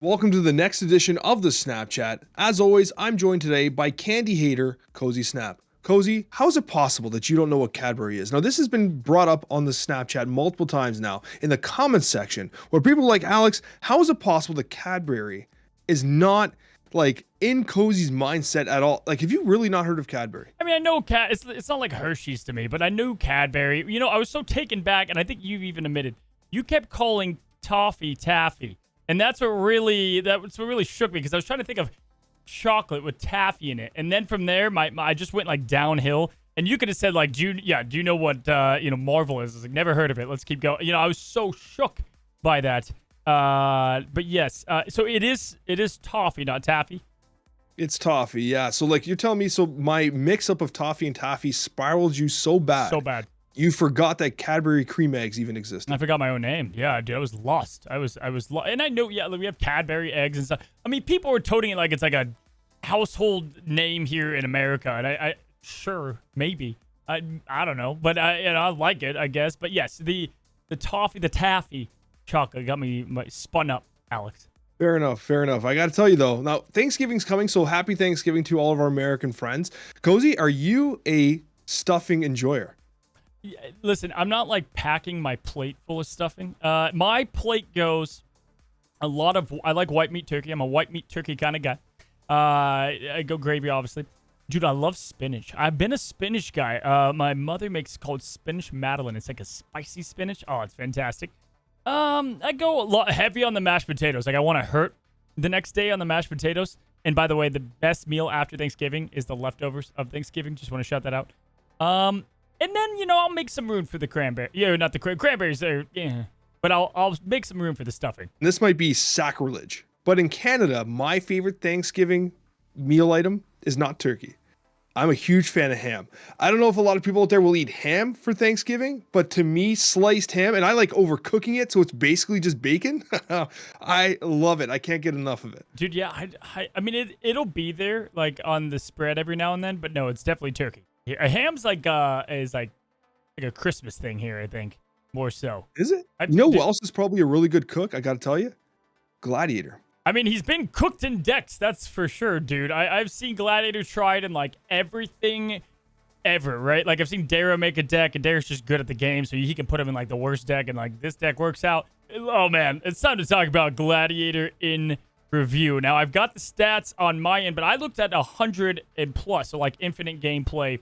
Welcome to the next edition of the Snapchat. As always, I'm joined today by candy hater Cozy Snap. Cozy, how is it possible that you don't know what Cadbury is? Now, this has been brought up on the Snapchat multiple times now in the comments section where people are like, Alex, how is it possible that Cadbury is not like in Cozy's mindset at all? Like, have you really not heard of Cadbury? I mean, I know it's not like Hershey's to me, but I knew Cadbury. You know, I was so taken back, and I think you've even admitted you kept calling toffee taffy, and that's what really shook me because I was trying to think of chocolate with taffy in it, and then from there, I just went like downhill. And you could have said like, do you know what Marvel is? I was like, never heard of it. Let's keep going. You know, I was so shook by that. But yes, so it is toffee, not taffy. It's toffee, yeah. So like you're telling me, so my mix up of toffee and taffy spiraled you so bad. So bad. You forgot that Cadbury cream eggs even existed. I forgot my own name. Yeah, dude, I was lost. I was and I know, yeah, like we have Cadbury eggs and stuff. I mean, people are toting it like it's like a household name here in America, and I sure, maybe. I don't know, but I like it, I guess. But yes, the taffy chocolate got me spun up, Alex. Fair enough. Fair enough. I got to tell you though, now Thanksgiving's coming, so happy Thanksgiving to all of our American friends. Cozy, are you a stuffing enjoyer? Yeah, listen, I'm not like packing my plate full of stuffing. My plate goes I like white meat turkey. I'm a white meat turkey kind of guy. I go gravy, obviously. Dude, I love spinach. I've been a spinach guy. My mother makes called spinach madeleine. It's like a spicy spinach. Oh, it's fantastic. I go a lot heavy on the mashed potatoes. Like I want to hurt the next day on the mashed potatoes. And by the way, the best meal after Thanksgiving is the leftovers of Thanksgiving. Just want to shout that out. And then I'll make some room for the cranberry. Yeah, not the cranberries. Yeah, but I'll make some room for the stuffing. This might be sacrilege, but in Canada, my favorite Thanksgiving meal item is not turkey. I'm a huge fan of ham. I don't know if a lot of people out there will eat ham for Thanksgiving, but to me, sliced ham, and I like overcooking it, so it's basically just bacon. I love it. I can't get enough of it. Dude, yeah, I mean, it'll be there, like, on the spread every now and then, but no, it's definitely turkey. A ham's like a Christmas thing here, I think, more so. Is it? You know who else is probably a really good cook? I got to tell you, Gladiator. I mean, he's been cooked in decks, that's for sure, dude. I've seen Gladiator tried in, like, everything ever, right? Like, I've seen Dara make a deck, and Dara's just good at the game, so he can put him in, like, the worst deck, and, like, this deck works out. Oh, man, it's time to talk about Gladiator in review. Now, I've got the stats on my end, but I looked at 100 and plus, so, like, infinite gameplay.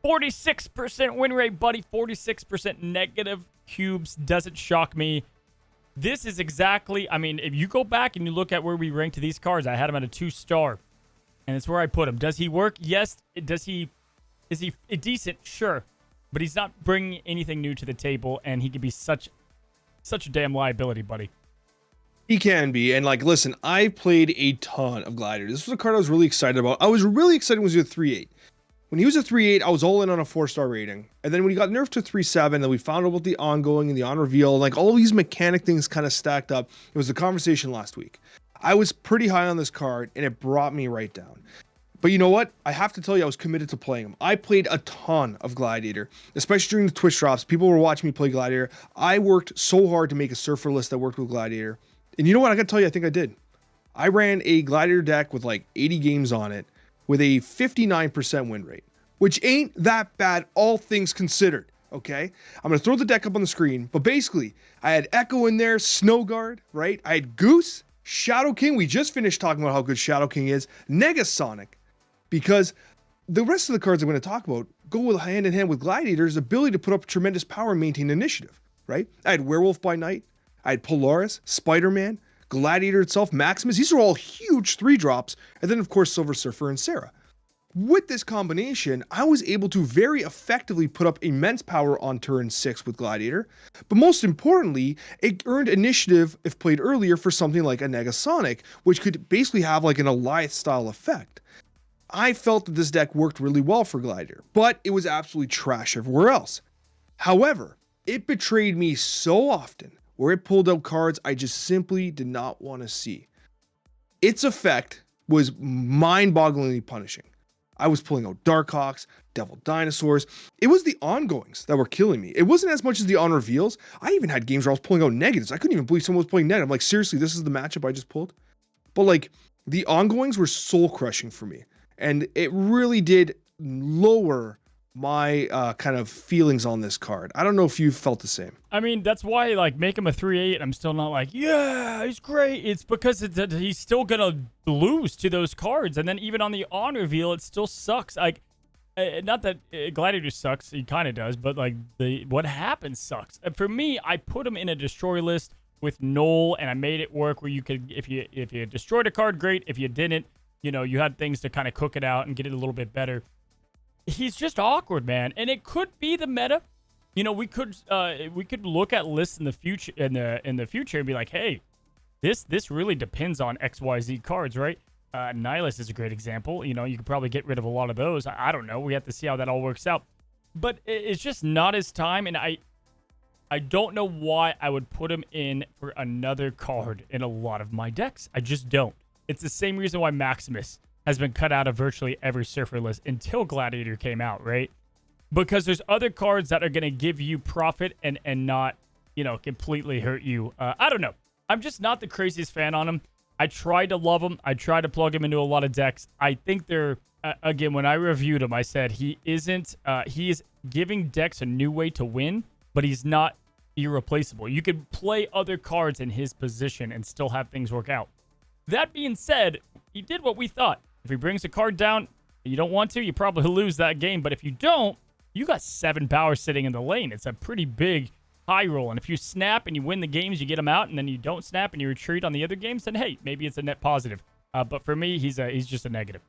46% win rate, buddy. 46% negative cubes. Doesn't shock me. This is exactly, I mean, if you go back and you look at where we ranked these cards, I had him at a 2-star. And it's where I put him. Does he work? Yes. Is he decent? Sure. But he's not bringing anything new to the table, and he could be such a damn liability, buddy. He can be. And like, listen, I played a ton of Gladiator. This was a card I was really excited about. I was really excited when he was a 3-8. When he was a 3-8, I was all in on a 4-star rating. And then when he got nerfed to 3-7, then we found out about the ongoing and the on reveal, like all these mechanic things kind of stacked up. It was the conversation last week. I was pretty high on this card, and it brought me right down. But you know what? I have to tell you, I was committed to playing him. I played a ton of Gladiator, especially during the Twitch drops. People were watching me play Gladiator. I worked so hard to make a surfer list that worked with Gladiator. And you know what? I got to tell you, I think I did. I ran a Gladiator deck with like 80 games on it with a 59% win rate, which ain't that bad, all things considered, okay? I'm going to throw the deck up on the screen, but basically, I had Echo in there, Snow Guard, right? I had Goose, Shadow King. We just finished talking about how good Shadow King is. Negasonic, because the rest of the cards I'm going to talk about go hand in hand with Gladiator's ability to put up tremendous power and maintain initiative, right? I had Werewolf by Night, I had Polaris, Spider-Man, Gladiator itself, Maximus. These are all huge 3-drops, and then, of course, Silver Surfer and Sarah. With this combination, I was able to very effectively put up immense power on turn 6 with Gladiator, but most importantly, it earned initiative if played earlier for something like a Negasonic, which could basically have like an Alliance-style effect. I felt that this deck worked really well for Gladiator, but it was absolutely trash everywhere else. However, it betrayed me so often where it pulled out cards I just simply did not want to see. Its effect was mind-bogglingly punishing. I was pulling out Darkhawks, Devil Dinosaurs. It was the ongoings that were killing me. It wasn't as much as the on reveals. I even had games where I was pulling out negatives. I couldn't even believe someone was playing negative. I'm like, seriously, this is the matchup I just pulled? But like, the ongoings were soul crushing for me. And it really did lower my kind of feelings on this card. I don't know if you felt the same. I mean, that's why, like, make him a 3/8. I'm still not like, yeah, he's great. It's because he's still gonna lose to those cards, and then even on the on reveal, it still sucks. Like, not that Gladiator sucks. He kind of does, but like what happens sucks. And for me, I put him in a destroy list with Null, and I made it work where you could, if you destroyed a card, great. If you didn't, you had things to kind of cook it out and get it a little bit better. He's just awkward, man, and it could be the meta. We could look at lists in the future in the future and be like, hey, this really depends on XYZ cards, right? Nihilus is a great example. You could probably get rid of a lot of those. I don't know. We have to see how that all works out. But it's just not his time, and I don't know why I would put him in for another card in a lot of my decks. I just don't. It's the same reason why Maximus has been cut out of virtually every Surfer list until Gladiator came out, right? Because there's other cards that are going to give you profit and not, completely hurt you. I don't know. I'm just not the craziest fan on him. I tried to love him. I tried to plug him into a lot of decks. I think they're, again, when I reviewed him, I said he is giving decks a new way to win, but he's not irreplaceable. You could play other cards in his position and still have things work out. That being said, he did what we thought. If he brings a card down, you don't want to, you probably lose that game. But if you don't, you got 7 power sitting in the lane. It's a pretty big high roll. And if you snap and you win the games, you get them out, and then you don't snap and you retreat on the other games, then hey, maybe it's a net positive. But for me, he's just a negative.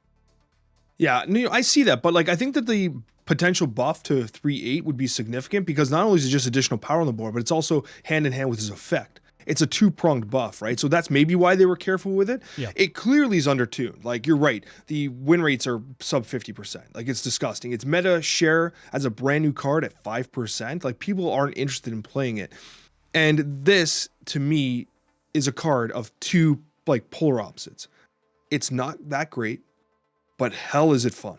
Yeah, no, I see that, but like I think that the potential buff to 3/8 would be significant because not only is it just additional power on the board, but it's also hand in hand with his effect. It's a two-pronged buff, right? So that's maybe why they were careful with it. Yeah. It clearly is undertuned. Like, you're right. The win rates are sub 50%. Like, it's disgusting. It's meta share as a brand new card at 5%. Like, people aren't interested in playing it. And this, to me, is a card of two, like, polar opposites. It's not that great, but hell is it fun.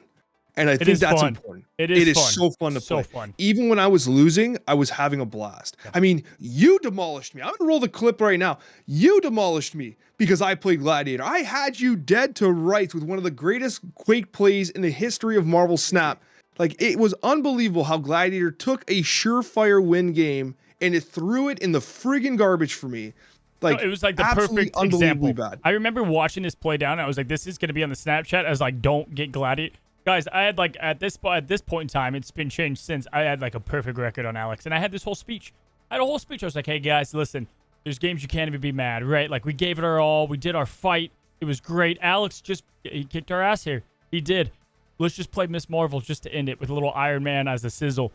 And I think that's important. It is fun. So fun to play. Fun. Even when I was losing, I was having a blast. Yeah. I mean, you demolished me. I'm gonna roll the clip right now. You demolished me because I played Gladiator. I had you dead to rights with one of the greatest Quake plays in the history of Marvel Snap. Like, it was unbelievable how Gladiator took a surefire win game and it threw it in the friggin' garbage for me. Like, it was like the perfect example. Bad. I remember watching this play down. And I was like, this is gonna be on the Snapchat. I was like, don't get Gladiator. Guys, I had like at this point in time, it's been changed since. I had like a perfect record on Alex, and I had this whole speech. I was like, hey guys, listen, there's games you can't even be mad, right? Like, we gave it our all, we did our fight, it was great. Alex he kicked our ass here. He did. Let's just play Miss Marvel just to end it with a little Iron Man as a sizzle.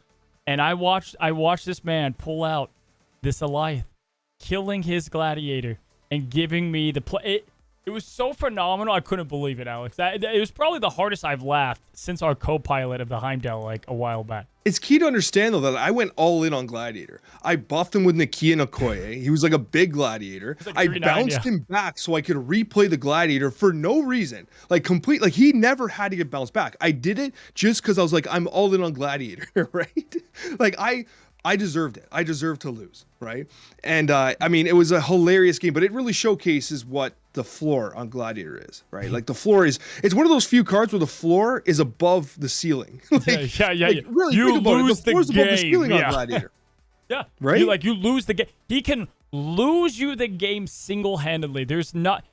And I watched this man pull out this Alliath, killing his Gladiator and giving me the play. It was so phenomenal. I couldn't believe it, Alex. It was probably the hardest I've laughed since our co-pilot of the Heimdall, like, a while back. It's key to understand, though, that I went all in on Gladiator. I buffed him with Nakia and Okoye. He was like a big Gladiator. Like I bounced him back so I could replay the Gladiator for no reason. Like, he never had to get bounced back. I did it just because I was like, I'm all in on Gladiator, right? Like, I deserved it. I deserved to lose, right? And I mean, it was a hilarious game, but it really showcases what the floor on Gladiator is, right? Like, the floor it's one of those few cards where the floor is above the ceiling. Like, yeah. Really, you lose the floor's the game. Above the ceiling on Gladiator. Yeah, right. You lose the game. He can lose you the game single-handedly. There's not.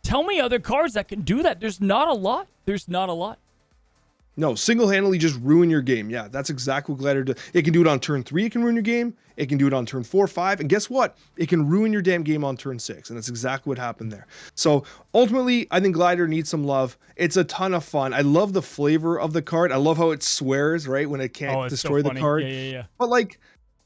Tell me other cards that can do that. There's not a lot. No, single-handedly just ruin your game. Yeah, that's exactly what Gladiator does. It can do it on turn 3, it can ruin your game. It can do it on turn 4, 5. And guess what? It can ruin your damn game on turn 6. And that's exactly what happened there. So ultimately, I think Gladiator needs some love. It's a ton of fun. I love the flavor of the card. I love how it swears, right? When it can't destroy the card. Yeah. But like,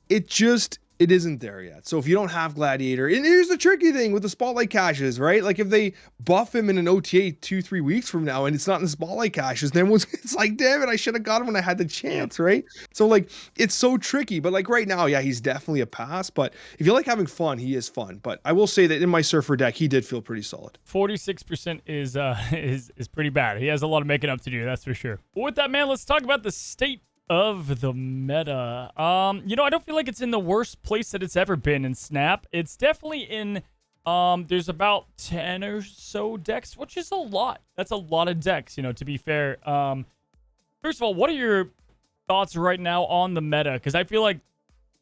it just It isn't there yet. So if you don't have Gladiator, and here's the tricky thing with the spotlight caches, right? Like if they buff him in an OTA 2-3 weeks from now and it's not in the spotlight caches, then it's like, damn it, I should have got him when I had the chance, right? So like it's so tricky. But like right now, yeah, he's definitely a pass. But if you like having fun, he is fun. But I will say that in my Surfer deck, he did feel pretty solid. 46% is pretty bad. He has a lot of making up to do, that's for sure. But with that, man, let's talk about the state of the meta. You know, I don't feel like it's in the worst place that it's ever been in Snap. It's definitely in there's about 10 or so decks, which is a lot. That's a lot of decks, you know, to be fair. First of all, what are your thoughts right now on the meta? Because I feel like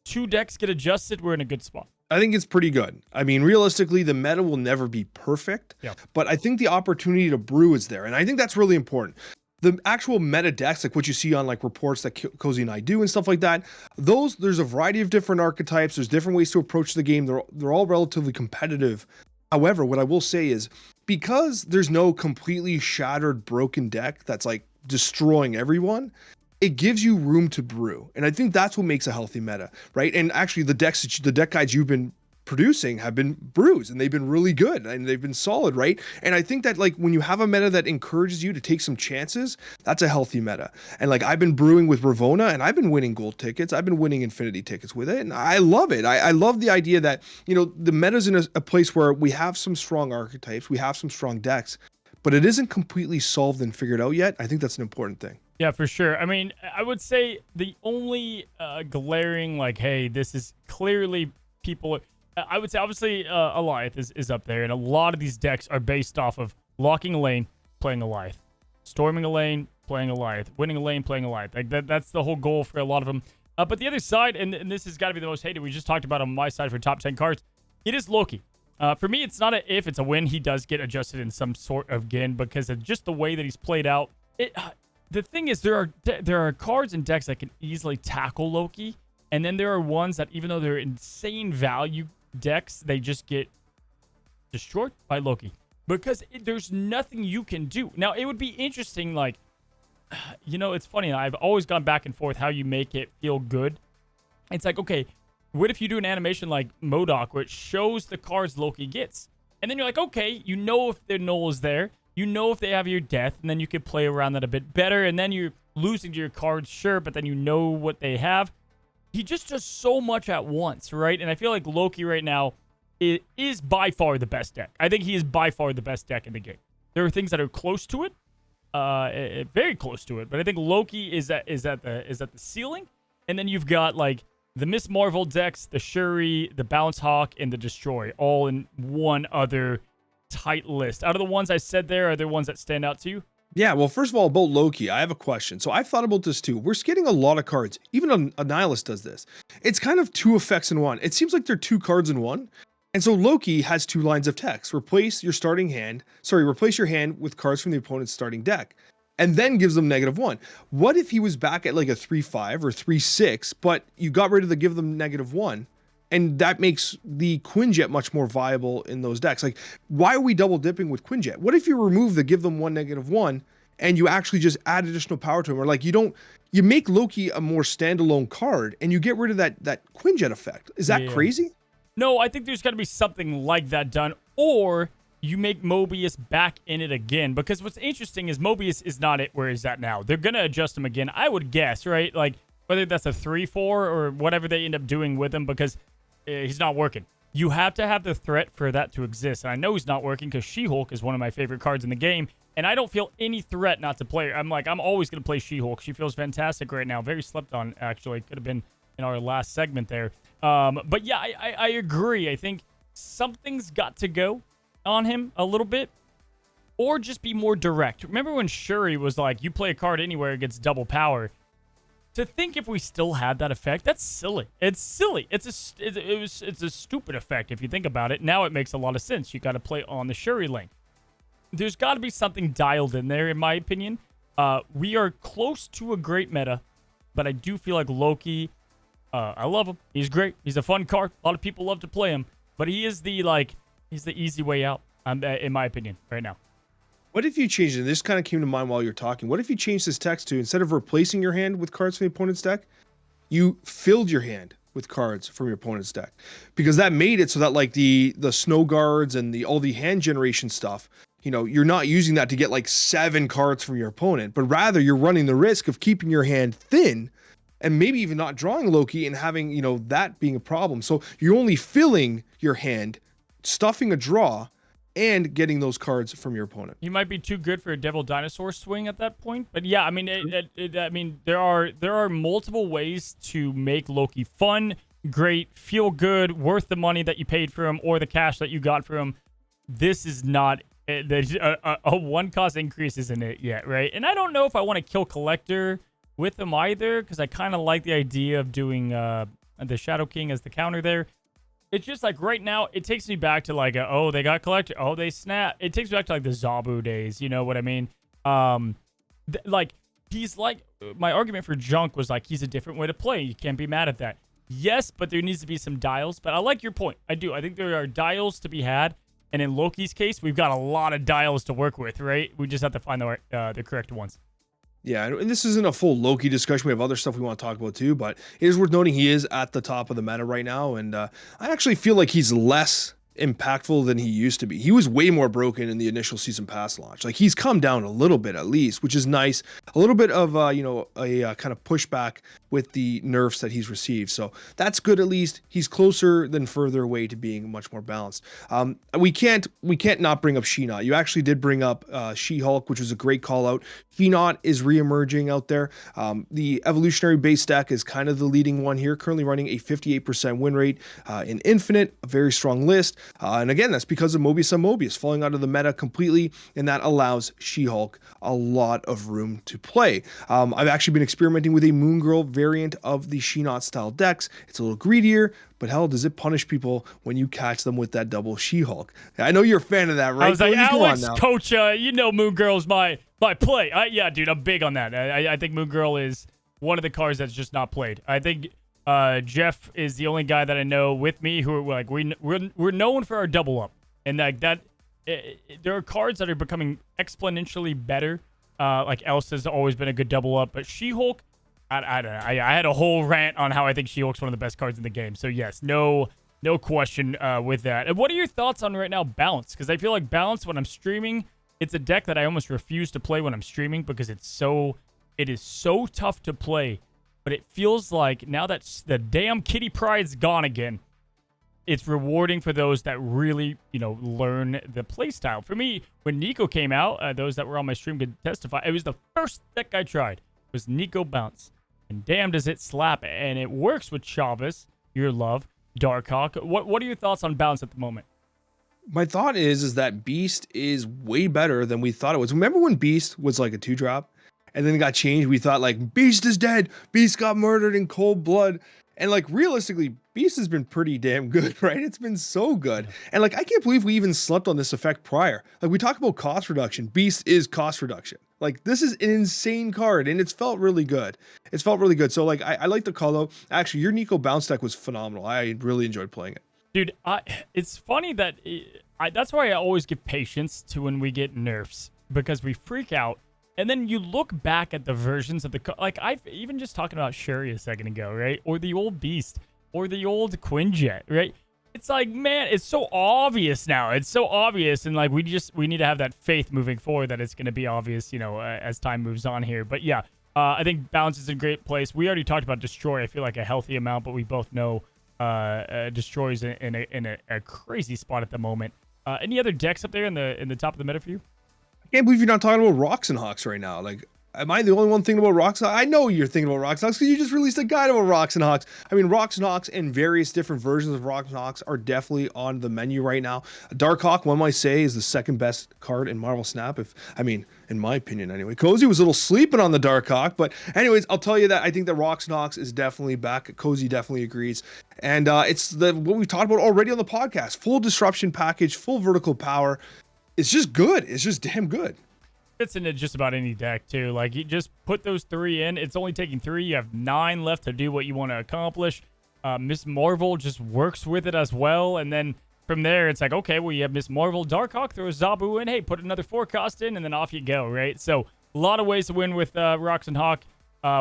2 decks get adjusted, we're in a good spot. I think it's pretty good. I mean, realistically, the meta will never be perfect, but I think the opportunity to brew is there. And I think that's really important. The actual meta decks, like what you see on like reports that Cozy and I do and stuff like that, there's a variety of different archetypes. There's different ways to approach the game. They're all relatively competitive. However, what I will say is because there's no completely shattered, broken deck that's like destroying everyone, it gives you room to brew. And I think that's what makes a healthy meta, right? And actually the deck guides you've been producing have been brews and they've been really good and they've been solid, right? And I think that like when you have a meta that encourages you to take some chances, that's a healthy meta. And like I've been brewing with Ravona and I've been winning gold tickets. I've been winning infinity tickets with it. And I love it. I love the idea that, you know, the meta's in a place where we have some strong archetypes, we have some strong decks, but it isn't completely solved and figured out yet. I think that's an important thing. Yeah, for sure. I mean, I would say the only glaring like, hey, this is clearly people... I would say, obviously, Alioth is up there, and a lot of these decks are based off of locking a lane, playing Alioth, storming a lane, playing Alioth, winning a lane, playing Alioth. Like that's the whole goal for a lot of them. But the other side, and this has got to be the most hated, we just talked about on my side for top 10 cards, it is Loki. For me, it's not a if, it's a when. He does get adjusted in some sort of game because of just the way that he's played out. The thing is, there are cards and decks that can easily tackle Loki, and then there are ones that, even though they're insane value decks, they just get destroyed by Loki because there's nothing you can do. Now, it would be interesting, like, you know, it's funny. I've always gone back and forth how you make it feel good. It's like, okay, what if you do an animation like MODOK, which shows the cards Loki gets? And then you're like, okay, you know if their null is there, you know if they have your death, and then you could play around that a bit better, and then you're losing to your cards, sure, but then you know what they have. He just does so much at once, right? And I feel like Loki right now is by far the best deck. I think he is by far the best deck in the game. There are things that are close to it, very close to it, but I think Loki is at the ceiling. And then you've got like the Miss Marvel decks, the Shuri, the Bounce Hawk, and the Destroy, all in one other tight list. Out of the ones I said there, are there ones that stand out to you? Yeah, well, first of all, about Loki, I have a question. So I've thought about this too. We're getting a lot of cards. Even a Nihilist does this. It's kind of 2 effects in one. It seems like they're 2 cards in one. And so Loki has 2 lines of text. Replace your hand with cards from the opponent's starting deck. And then gives them -1. What if he was back at like a 3-5 or 3-6, but you got rid of the give them -1? And that makes the Quinjet much more viable in those decks. Like, why are we double dipping with Quinjet? What if you remove the give them 1 -1 and you actually just add additional power to him? Or like you make Loki a more standalone card and you get rid of that Quinjet effect. Is that crazy? No, I think there's got to be something like that done. Or you make Mobius back in it again. Because what's interesting is Mobius is not it where he's at now. They're going to adjust him again, I would guess, right? Like, whether that's a 3-4 or whatever they end up doing with him, because he's not working. You have to have the threat for that to exist. And I know he's not working because She-Hulk is one of my favorite cards in the game. And I don't feel any threat not to play her. I'm always going to play She-Hulk. She feels fantastic right now. Very slept on, actually. Could have been in our last segment there. But yeah, I agree. I think something's got to go on him a little bit. Or just be more direct. Remember when Shuri was like, you play a card anywhere, it gets double power. To think if we still had that effect, that's silly. It's silly. It's a stupid effect if you think about it. Now it makes a lot of sense. You got to play on the Shuri lane. There's got to be something dialed in there, in my opinion. We are close to a great meta, but I do feel like Loki. I love him. He's great. He's a fun card. A lot of people love to play him, but he's the easy way out. In my opinion, right now. What if you changed it? This kind of came to mind while you're talking. What if you changed this text to, instead of replacing your hand with cards from the opponent's deck, you filled your hand with cards from your opponent's deck, because that made it so that like the snow guards and the all the hand generation stuff, you know, you're not using that to get like 7 cards from your opponent, but rather you're running the risk of keeping your hand thin and maybe even not drawing Loki and having, you know, that being a problem. So you're only filling your hand, stuffing a draw, and getting those cards from your opponent. He might be too good for a Devil Dinosaur swing at that point. But yeah, I mean, there are multiple ways to make Loki fun, great, feel good, worth the money that you paid for him or the cash that you got for him. This is not a one cost increase isn't it yet, right? And I don't know if I want to kill Collector with them either, because I kind of like the idea of doing the Shadow King as the counter there. It's just like right now, it takes me back to like, oh, they got Collector. Oh, they snap. It takes me back to like the Zabu days. You know what I mean? Like, he's like, my argument for Junk was like, he's a different way to play. You can't be mad at that. Yes, but there needs to be some dials. But I like your point. I do. I think there are dials to be had. And in Loki's case, we've got a lot of dials to work with, right? We just have to find the correct ones. Yeah, and this isn't a full Loki discussion. We have other stuff we want to talk about too, but it is worth noting he is at the top of the meta right now, and I actually feel like he's less impactful than he used to be. He was way more broken in the initial season pass launch. Like, he's come down a little bit at least, which is nice. A little bit of a kind of pushback with the nerfs that he's received. So that's good. At least he's closer than further away to being much more balanced. We can't not bring up She-Not. You actually did bring up She-Hulk, which was a great call out. She-Not is reemerging out there. The evolutionary base deck is kind of the leading one here, currently running a 58% win rate in Infinite, a very strong list. And again, that's because of Mobius on Mobius falling out of the meta completely, and that allows She-Hulk a lot of room to play. I've actually been experimenting with a Moon Girl variant of the She-Not style decks. It's a little greedier, but hell, does it punish people when you catch them with that double She-Hulk? I know you're a fan of that, right? I was like, Alex, Coccia, you know Moon Girl's my play. Yeah, dude, I'm big on that. I think Moon Girl is one of the cards that's just not played. I think Jeff is the only guy that I know with me who are like, we're known for our double up, and like that. There are cards that are becoming exponentially better. Like Elsa's always been a good double up, but She-Hulk, I don't know. I had a whole rant on how I think She-Hulk's one of the best cards in the game. So yes, no question with that. And what are your thoughts on right now Balance? Because I feel like Balance when I'm streaming, it's a deck that I almost refuse to play when I'm streaming because it is so tough to play. But it feels like now that the damn Kitty Pride's gone again, it's rewarding for those that really, learn the playstyle. For me, when Nico came out, those that were on my stream could testify, it was the first deck I tried. It was Nico Bounce. And damn, does it slap. And it works with Chavez, your love, Darkhawk. What are your thoughts on Bounce at the moment? My thought is that Beast is way better than we thought it was. Remember when Beast was like a 2-drop? And then it got changed. We thought like Beast is dead. Beast got murdered in cold blood. And like realistically, Beast has been pretty damn good, right? It's been so good. And like I can't believe we even slept on this effect prior. Like we talk about cost reduction. Beast is cost reduction. Like this is an insane card and it's felt really good. So like I like the call out. Actually, your Nico Bounce deck was phenomenal. I really enjoyed playing it. Dude, it's funny that that's why I always give patience to when we get nerfs because we freak out. And then you look back at the versions of like I've even just talking about Shuri a second ago, right? Or the old Beast, or the old Quinjet, right? It's like, man, it's so obvious now. It's so obvious, and like we need to have that faith moving forward that it's going to be obvious, as time moves on here. But yeah, I think Balance is a great place. We already talked about Destroy. I feel like a healthy amount, but we both know Destroy's in a crazy spot at the moment. Any other decks up there in the top of the meta for you? I can't believe you're not talking about Rocks and Hawks right now. Like, am I the only one thinking about Rocks? I know you're thinking about Rocks and Hawks because you just released a guide about Rocks and Hawks. I mean, Rocks and Hawks and various different versions of Rocks and Hawks are definitely on the menu right now. Darkhawk, one might say, is the second best card in Marvel Snap. In my opinion, anyway. Cozy was a little sleeping on the Darkhawk, but anyways, I'll tell you that I think that Rocks and Hawks is definitely back. Cozy definitely agrees, and it's what we've talked about already on the podcast: full disruption package, full vertical power. It's just good. It's just damn good. Fits into just about any deck too. Like you just put those 3 in. It's only taking 3. You have 9 left to do what you want to accomplish. Miss Marvel just works with it as well, and then from there it's like, okay, well you have Miss Marvel, Darkhawk, throw a Zabu in. Hey, put another 4 cost in, and then off you go, right? So a lot of ways to win with Rocks and Hawk.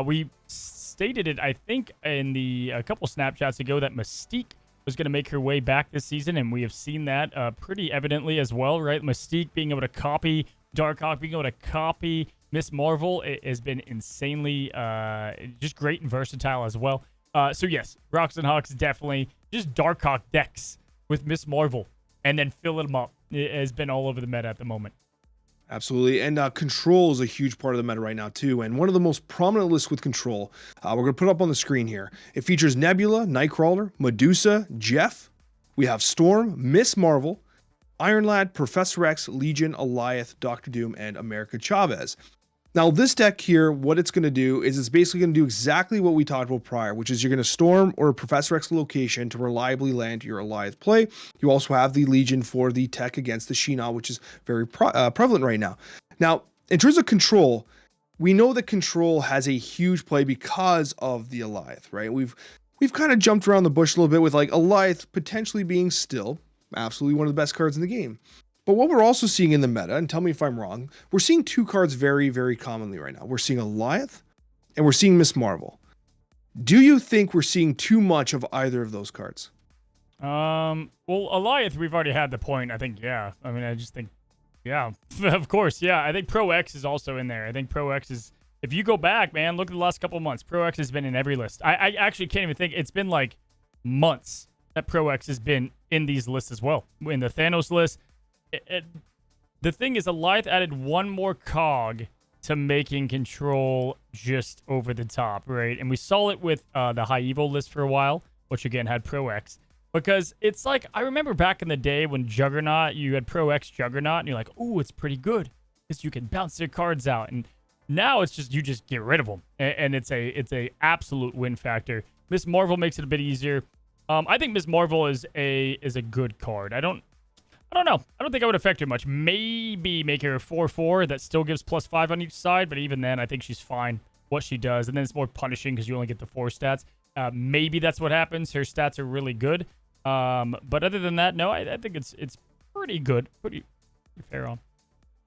We stated it, I think, in a couple Snapchats ago that Mystique was going to make her way back this season, and we have seen that pretty evidently as well, right? Mystique being able to copy Darkhawk, being able to copy Miss Marvel has been insanely just great and versatile as well. So yes, Rocks and Hawks definitely just Darkhawk decks with Miss Marvel and then fill them up. It has been all over the meta at the moment. Absolutely. And control is a huge part of the meta right now, too. And one of the most prominent lists with control, we're going to put up on the screen here. It features Nebula, Nightcrawler, Medusa, Jeff. We have Storm, Miss Marvel, Iron Lad, Professor X, Legion, Alioth, Doctor Doom, and America Chavez. Now, this deck here, what it's going to do is it's basically going to do exactly what we talked about prior, which is you're going to Storm or Professor X location to reliably land your Alioth play. You also have the Legion for the tech against the Sheena, which is very prevalent right now. Now, in terms of control, we know that control has a huge play because of the Alioth, right? We've kind of jumped around the bush a little bit with like Alioth potentially being still absolutely one of the best cards in the game. But what we're also seeing in the meta, and tell me if I'm wrong, we're seeing two cards very, very commonly right now. We're seeing Alioth and we're seeing Miss Marvel. Do you think we're seeing too much of either of those cards? Well, Alioth, we've already had the point. I think, yeah. I mean, I just think, yeah, of course, yeah. I think Pro X is also in there. I think Pro X is, if you go back, man, look at the last couple of months. Pro X has been in every list. I actually can't even think. It's been like months that Pro X has been in these lists as well. In the Thanos list. The thing is, Alioth added one more cog to making control just over the top, right? And we saw it with the High Evil list for a while, which again had Pro X. Because it's like, I remember back in the day when Juggernaut, you had Pro X Juggernaut, and you're like, ooh, it's pretty good. Because you can bounce their cards out. And now it's just, you just get rid of them. And it's a absolute win factor. Miss Marvel makes it a bit easier. I think Miss Marvel is a good card. I don't know. I don't think I would affect her much. Maybe make her a 4/4 that still gives +5 on each side, but even then, I think she's fine what she does. And then it's more punishing because you only get the 4 stats. Maybe that's what happens. Her stats are really good. But other than that, no, I think it's pretty good. Pretty fair on.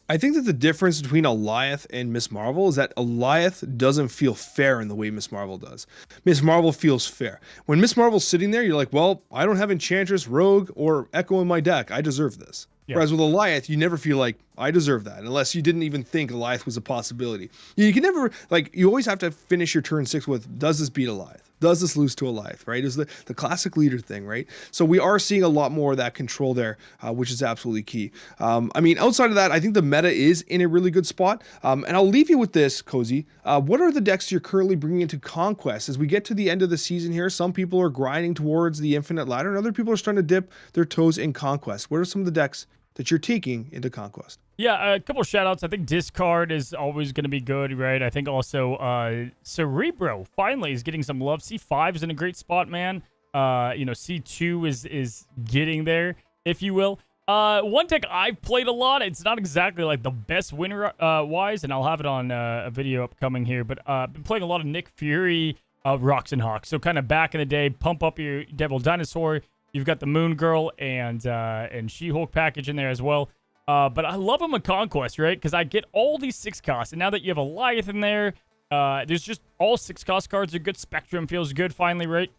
I think that the difference between Alioth and Miss Marvel is that Alioth doesn't feel fair in the way Miss Marvel does. Miss Marvel feels fair. When Miss Marvel's sitting there, you're like, well, I don't have Enchantress, Rogue, or Echo in my deck. I deserve this. Yeah. Whereas with Alioth, you never feel like, I deserve that, unless you didn't even think Alioth was a possibility. You can never, like, you always have to finish your turn 6 with, does this beat Alioth? Does this lose to Alioth, right? Is the classic leader thing, right? So we are seeing a lot more of that control there, which is absolutely key. I mean, outside of that, I think the meta is in a really good spot. And I'll leave you with this, Cozy. What are the decks you're currently bringing into Conquest? As we get to the end of the season here, some people are grinding towards the Infinite Ladder, and other people are starting to dip their toes in Conquest. What are some of the decks that you're taking into Conquest? Yeah, a couple shout outs. I think Discard is always going to be good, right? I think also Cerebro finally is getting some love. C5 is in a great spot, man. C2 is getting there, if you will. One deck I've played a lot. It's not exactly like the best winner wise, and I'll have it on a video upcoming here, but been playing a lot of Nick Fury Rocks and Hawks. So kind of back in the day, pump up your Devil Dinosaur. You've got the Moon Girl and She-Hulk package in there as well. But I love them in Conquest, right? Because I get all these 6 costs. And now that you have Alioth in there, there's just all 6 cost cards are good. Spectrum feels good finally, right?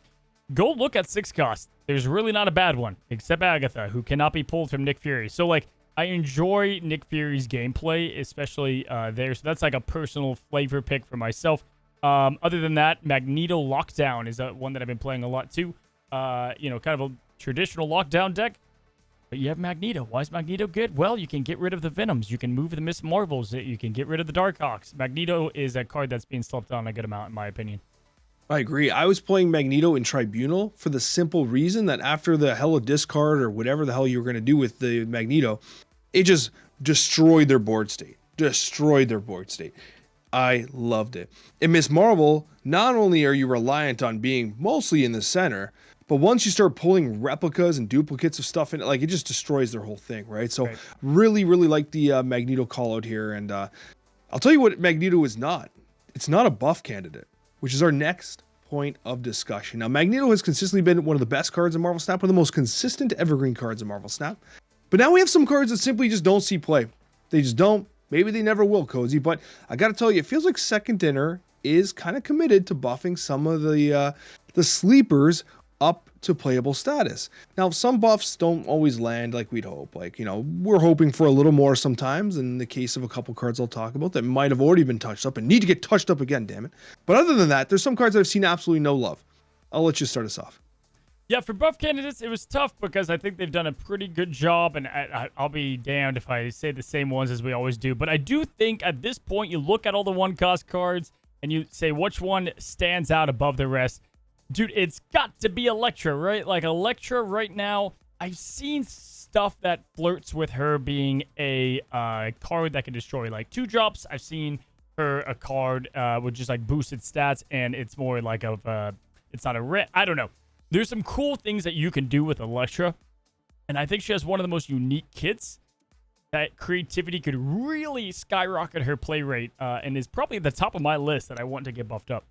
Go look at 6 costs. There's really not a bad one, except Agatha, who cannot be pulled from Nick Fury. So, like, I enjoy Nick Fury's gameplay, especially there. So that's like a personal flavor pick for myself. Other than that, Magneto Lockdown is one that I've been playing a lot too. Kind of a traditional lockdown deck. But you have Magneto. Why is Magneto good? Well, you can get rid of the Venoms. You can move the Miss Marvels. You can get rid of the Darkhawks. Magneto is a card that's being slept on a good amount, in my opinion. I agree. I was playing Magneto in Tribunal for the simple reason that after the Hella discard or whatever the hell you were going to do with the Magneto, it just destroyed their board state. I loved it. In Miss Marvel, not only are you reliant on being mostly in the center, but once you start pulling replicas and duplicates of stuff in it, like, it just destroys their whole thing, right? So really, really like the Magneto call out here. And I'll tell you what Magneto is not. It's not a buff candidate, which is our next point of discussion. Now, Magneto has consistently been one of the best cards in Marvel Snap, one of the most consistent evergreen cards in Marvel Snap. But now we have some cards that simply just don't see play. They just don't. Maybe they never will, Cozy. But I got to tell you, it feels like Second Dinner is kind of committed to buffing some of the sleepers up to playable status. Now, some buffs don't always land like we'd hope. Like, we're hoping for a little more sometimes in the case of a couple cards I'll talk about that might have already been touched up and need to get touched up again, damn it. But other than that, there's some cards that I've seen absolutely no love. I'll let you start us off. Yeah, for buff candidates, it was tough because I think they've done a pretty good job, and I'll be damned if I say the same ones as we always do. But I do think at this point, you look at all the one-cost cards, and you say which one stands out above the rest. Dude, it's got to be Electra, right? Like, Electra right now, I've seen stuff that flirts with her being a card that can destroy, like, 2-drops. I've seen her a card with just, like, boosted stats, and it's more like it's not a red. I don't know. There's some cool things that you can do with Electra, and I think she has one of the most unique kits that creativity could really skyrocket her play rate, and is probably at the top of my list that I want to get buffed up.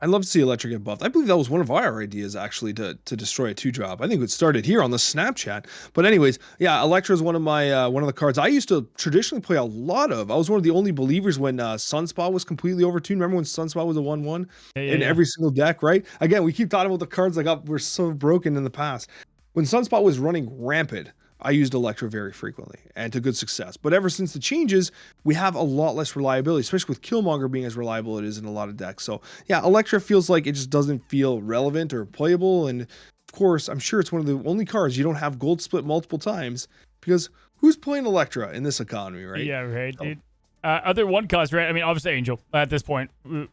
I'd love to see Electra get buffed. I believe that was one of our ideas, actually, to destroy a 2-drop. I think it started here on the Snapchat. But anyways, yeah, Electra is one of the cards I used to traditionally play a lot of. I was one of the only believers when Sunspot was completely overtuned. Remember when Sunspot was a 1/1 in every single deck, right? Again, we keep talking about the cards that were so broken in the past. When Sunspot was running rampant, I used Electra very frequently and to good success. But ever since the changes, we have a lot less reliability, especially with Killmonger being as reliable it is in a lot of decks. So yeah, Electra feels like it just doesn't feel relevant or playable. And of course, I'm sure it's one of the only cards you don't have gold split multiple times, because who's playing Electra in this economy, right? Yeah, right, dude. Other one cost, right? I mean, obviously Angel at this point. We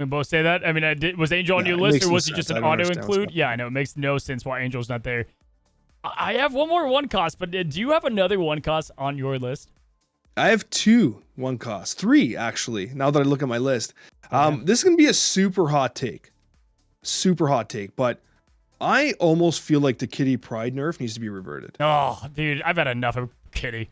both say that. I mean, was Angel on your list, or was he just an auto include? Yeah, I know. It makes no sense why Angel's not there. I have one more one cost, but do you have another one cost on your list? I have 2 one costs, 3 actually, now that I look at my list. This is going to be a super hot take, but I almost feel like the Kitty Pride nerf needs to be reverted. Oh, dude, I've had enough of Kitty.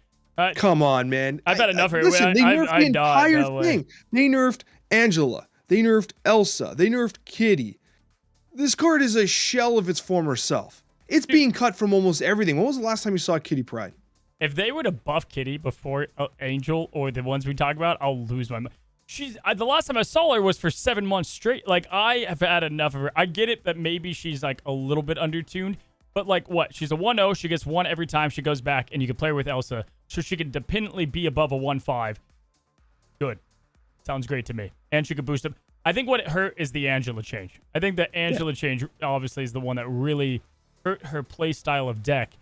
Come on, man. I've had enough of it. Listen, they nerfed the entire thing. They nerfed Angela. They nerfed Elsa. They nerfed Kitty. This card is a shell of its former self. It's being cut from almost everything. When was the last time you saw Kitty Pride? If they were to buff Kitty before Angel or the ones we talk about, I'll lose my mind. The last time I saw her was for 7 months straight. Like, I have had enough of her. I get it that maybe she's like a little bit undertuned, but like what? She's a 1-0. She gets 1 every time she goes back, and you can play her with Elsa, so she can dependently be above a 1/5. Good. Sounds great to me. And she could boost up. I think what it hurt is the Angela change. I think the Angela change obviously is the one that really hurt her play style of deck.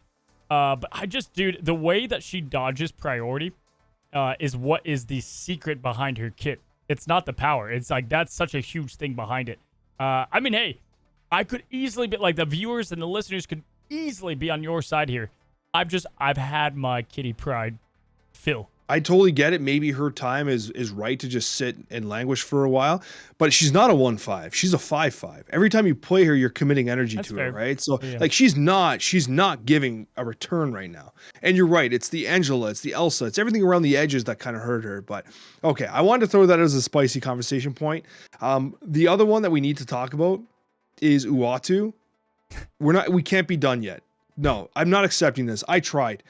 But dude, the way that she dodges priority is what is the secret behind her kit. It's not the power. It's like, that's such a huge thing behind it. I mean, hey, I could easily be like, the viewers and the listeners could easily be on your side here. I've had my Kitty Pride fill. I totally get it. Maybe her time is right to just sit and languish for a while, but she's not a 1/5. She's a 5/5. Every time you play her, you're committing energy to her, right? So like, she's not giving a return right now. And you're right. It's the Angela, it's the Elsa, it's everything around the edges that kind of hurt her. But okay, I wanted to throw that as a spicy conversation point. The other one that we need to talk about is Uatu. We can't be done yet. No, I'm not accepting this. I tried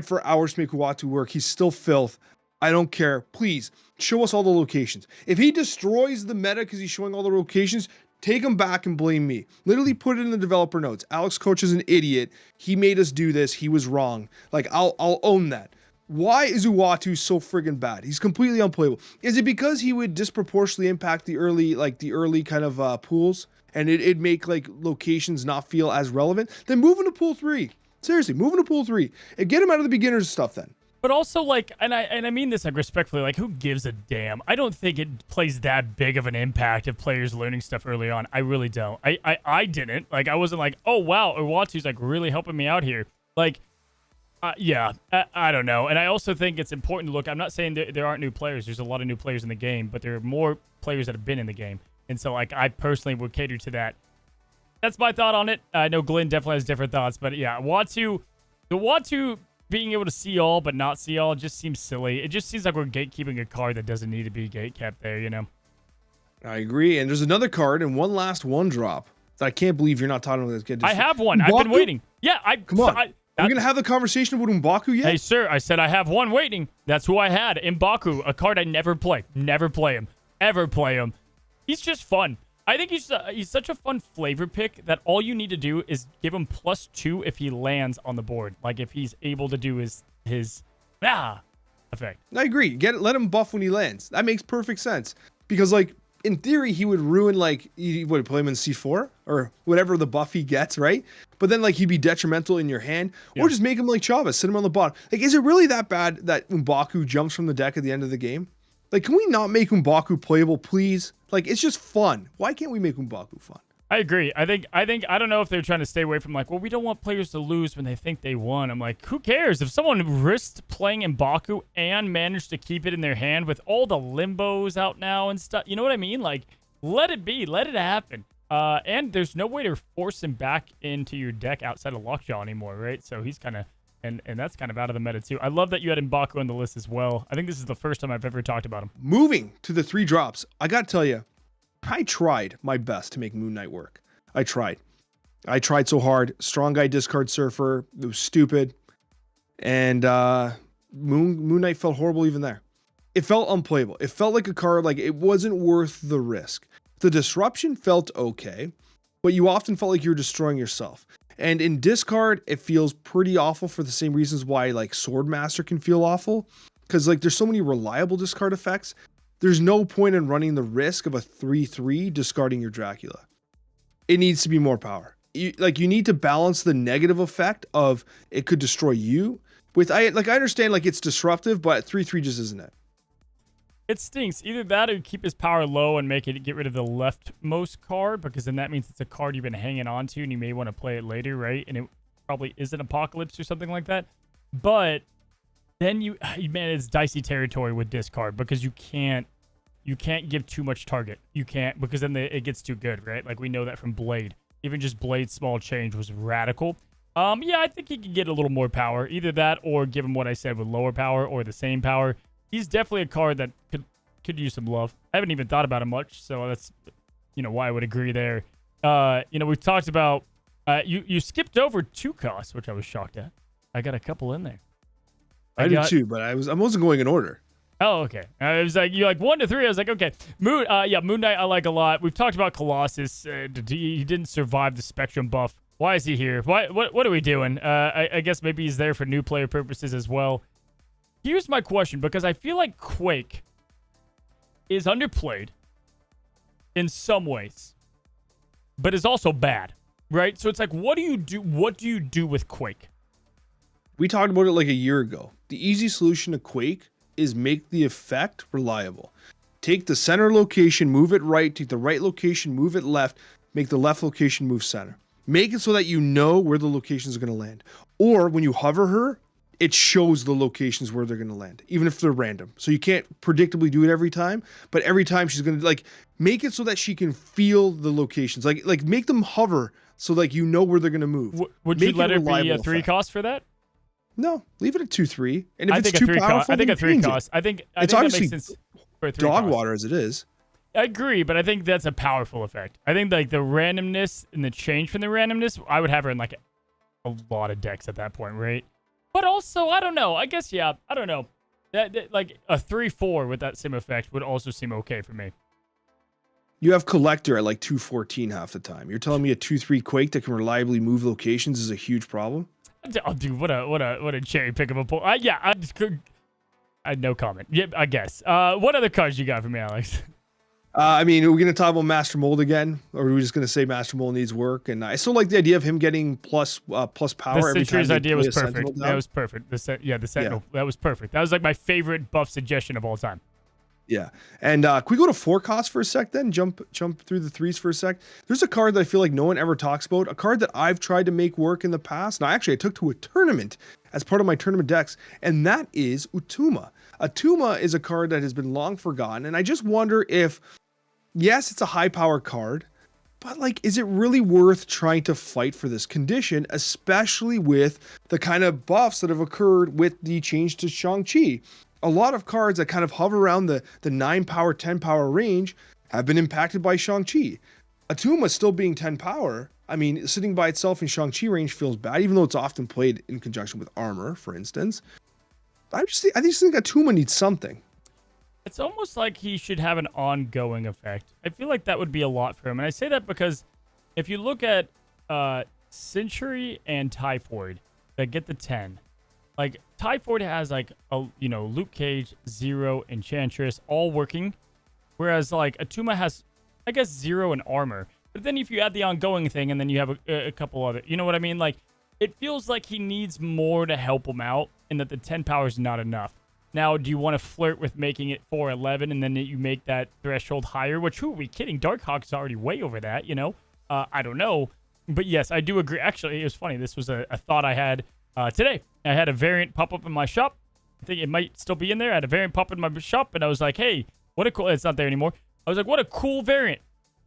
for hours to make Uatu work. He's still filth. I don't care. Please show us all the locations. If he destroys the meta because he's showing all the locations, take him back and blame me. Literally put it in the developer notes. Alex Coccia is an idiot. He made us do this. He was wrong. Like, I'll own that. Why is Uatu so friggin' bad? He's completely unplayable. Is it because he would disproportionately impact the early kind of pools? And it'd make like locations not feel as relevant? Then move into pool 3. Seriously, move into pool 3 and get him out of the beginners stuff then. But also, like, and I mean this like respectfully, like, who gives a damn? I don't think it plays that big of an impact of players learning stuff early on. I really don't. I didn't. Like, I wasn't like, oh wow, Uatu's like really helping me out here. Like, I don't know. And I also think it's important to look. I'm not saying there aren't new players. There's a lot of new players in the game, but there are more players that have been in the game. And so, like, I personally would cater to that. That's my thought on it. I know Glenn definitely has different thoughts, but yeah, the Uatu being able to see all but not see all just seems silly. It just seems like we're gatekeeping a card that doesn't need to be gatekept there, you know? I agree. And there's another card and one last 1-drop that I can't believe you're not talking about this. I have one. I've been waiting. Yeah, Come on. Are we going to have the conversation about M'Baku yet? Hey, sir, I said I have one waiting. That's who I had. M'Baku, a card I never play. Never play him. ever play him. He's just fun. I think he's such a fun flavor pick that all you need to do is give him +2 if he lands on the board. Like if he's able to do his effect. I agree. Let him buff when he lands. That makes perfect sense. Because like in theory, he would ruin like you would play him in C4 or whatever the buff he gets, right? But then like he'd be detrimental in your hand, or just make him like Chavez, sit him on the bottom. Like, is it really that bad that M'Baku jumps from the deck at the end of the game? Like, can we not make M'Baku playable, please? Like, it's just fun. Why can't we make M'Baku fun? I agree. I don't know if they're trying to stay away from like, well, we don't want players to lose when they think they won. I'm like, who cares? If someone risked playing M'Baku and managed to keep it in their hand with all the limbos out now and stuff, you know what I mean? Like, let it be. Let it happen. And there's no way to force him back into your deck outside of Lockjaw anymore, right? So he's kind of, and that's kind of out of the meta too. I love that you had M'Baku on the list as well. I think this is the first time I've ever talked about him. Moving to the 3 drops, I got to tell you, I tried my best to make Moon Knight work. I tried so hard. Strong Guy discard Surfer. It was stupid. And Moon Knight felt horrible even there. It felt unplayable. It felt like a card, like it wasn't worth the risk. The disruption felt okay, but you often felt like you were destroying yourself. And in discard, it feels pretty awful for the same reasons why like Swordmaster can feel awful. Because like there's so many reliable discard effects. There's no point in running the risk of a 3/3 discarding your Dracula. It needs to be more power. You need to balance the negative effect of it could destroy you with I understand like it's disruptive, but 3/3 just isn't it. It stinks. Either that or keep his power low and get rid of the leftmost card, because then that means it's a card you've been hanging on to and you may want to play it later, right? And it probably is an Apocalypse or something like that. But then man, it's dicey territory with discard because you can't give too much target. You can't, because then it gets too good, right? Like we know that from Blade. Even just Blade's small change was radical. Yeah, I think he could get a little more power. Either that or give him what I said with lower power or the same power. He's definitely a card that could use some love. I haven't even thought about him much, so that's why I would agree there. We've talked about you skipped over 2 costs, which I was shocked at. I got a couple in there. I did too, but I wasn't going in order. Oh, okay. It was like you like 1 to 3. I was like, okay. Moon Knight I like a lot. We've talked about Colossus. He didn't survive the Spectrum buff. Why is he here? What are we doing? I guess maybe he's there for new player purposes as well. Here's my question, because I feel like Quake is underplayed in some ways, but is also bad, right? So it's like, what do you do? What do you do with Quake? We talked about it like a year ago. The easy solution to Quake is make the effect reliable. Take the center location, move it right, take the right location, move it left, make the left location move center. Make it so that you know where the locations are going to land. Or when you hover her, it shows the locations where they're going to land, even if they're random. So you can't predictably do it every time, but every time she's going to like make it so that she can feel the locations, like make them hover so like you know where they're going to move. Would you let it be a 3 cost for that? No, leave it at 2/3. And if I it's think too a 3 powerful, cost. I think a 3 cost. I think it's that obviously makes sense for a 3 dog cost. water as it is. I agree, but I think that's a powerful effect. I think like the randomness and the change from the randomness, I would have her in like a lot of decks at that point, right? But also, I don't know. I guess, yeah, I don't know. That like a 3/4 with that same effect would also seem okay for me. You have Collector at like 214 half the time. You're telling me a 2/3 Quake that can reliably move locations is a huge problem? Oh, dude, what a cherry pick of a pull. Yeah, I had no comment. Yeah, I guess. What other cards you got for me, Alex? I mean, are we going to talk about Master Mold again? Or are we just going to say Master Mold needs work? And I still like the idea of him getting plus power every time. The idea was perfect. That was perfect. The Sentinel. That was perfect. That was like my favorite buff suggestion of all time. Yeah. And can we go to 4 costs for a sec then? Jump through the 3s for a sec. There's a card that I feel like no one ever talks about. A card that I've tried to make work in the past. Now, actually, I took to a tournament as part of my tournament decks, and that is Utuma. Utuma is a card that has been long forgotten, and I just wonder if, yes, it's a high power card, but like, is it really worth trying to fight for this condition, especially with the kind of buffs that have occurred with the change to Shang-Chi? A lot of cards that kind of hover around the 9 power, 10 power range have been impacted by Shang-Chi. Atuma still being 10 power, I mean, sitting by itself in Shang-Chi range feels bad, even though it's often played in conjunction with armor, for instance. I just think Atuma needs something. It's almost like he should have an ongoing effect. I feel like that would be a lot for him. And I say that because if you look at Century and Typhoid that get the 10, like Typhoid has like a Luke Cage, Zero, Enchantress all working, whereas like Atuma has I guess 0 in armor. But then if you add the ongoing thing and then you have a couple other, you know what I mean? Like it feels like he needs more to help him out, and that the 10 power is not enough. Now, do you want to flirt with making it 411 and then you make that threshold higher? Which, who are we kidding? Darkhawk is already way over that, you know? I don't know. But yes, I do agree. Actually, it was funny. This was a thought I had today. I had a variant pop up in my shop. I think it might still be in there. I had a variant pop in my shop, and I was like, hey, what a cool... It's not there anymore. I was like, what a cool variant.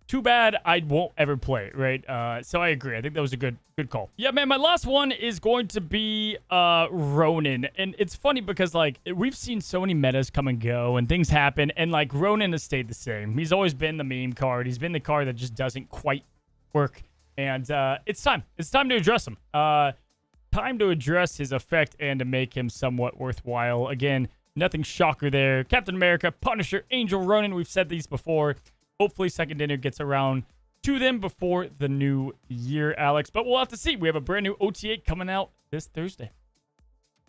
Too bad I won't ever play it, right? So I agree. I think that was a good call. Yeah, man, my last one is going to be Ronin. And it's funny because, like, we've seen so many metas come and go and things happen, and, like, Ronin has stayed the same. He's always been the meme card. He's been the card that just doesn't quite work. And it's time. It's time to address him. Time to address his effect and to make him somewhat worthwhile. Again, nothing shocker there. Captain America, Punisher, Angel, Ronin. We've said these before. Hopefully, Second Dinner gets around to them before the new year, Alex. But we'll have to see. We have a brand new OTA coming out this Thursday.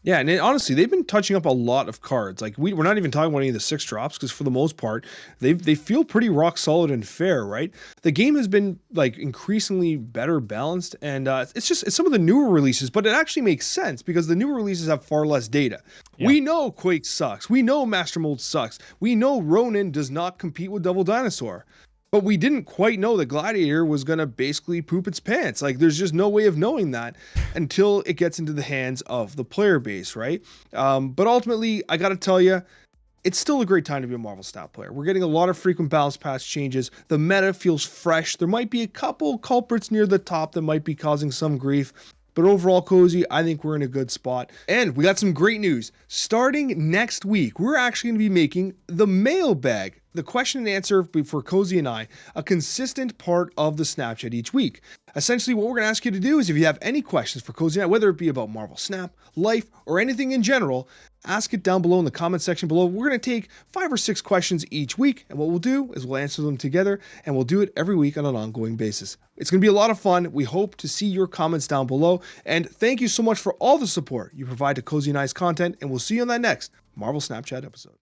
Yeah, and honestly, they've been touching up a lot of cards. Like we're not even talking about any of the 6 drops because for the most part, they feel pretty rock solid and fair, right? The game has been like increasingly better balanced, and it's some of the newer releases, but it actually makes sense because the newer releases have far less data. Yeah. We know Quake sucks. We know Master Mold sucks. We know Ronin does not compete with Double Dinosaur. But we didn't quite know that Gladiator was going to basically poop its pants. Like, there's just no way of knowing that until it gets into the hands of the player base, right? But ultimately, I got to tell you, it's still a great time to be a Marvel Snap player. We're getting a lot of frequent balance pass changes. The meta feels fresh. There might be a couple culprits near the top that might be causing some grief. But overall, Cozy, I think we're in a good spot. And we got some great news. Starting next week, we're actually going to be making the mailbag, the question and answer for Cozy and I, a consistent part of the Snapchat each week. Essentially, what we're going to ask you to do is if you have any questions for Cozy and I, whether it be about Marvel Snap, life, or anything in general, ask it down below in the comment section below. We're going to take 5 or 6 questions each week, and what we'll do is we'll answer them together, and we'll do it every week on an ongoing basis. It's going to be a lot of fun. We hope to see your comments down below, and thank you so much for all the support you provide to Cozy and I's content, and we'll see you on that next Marvel Snapchat episode.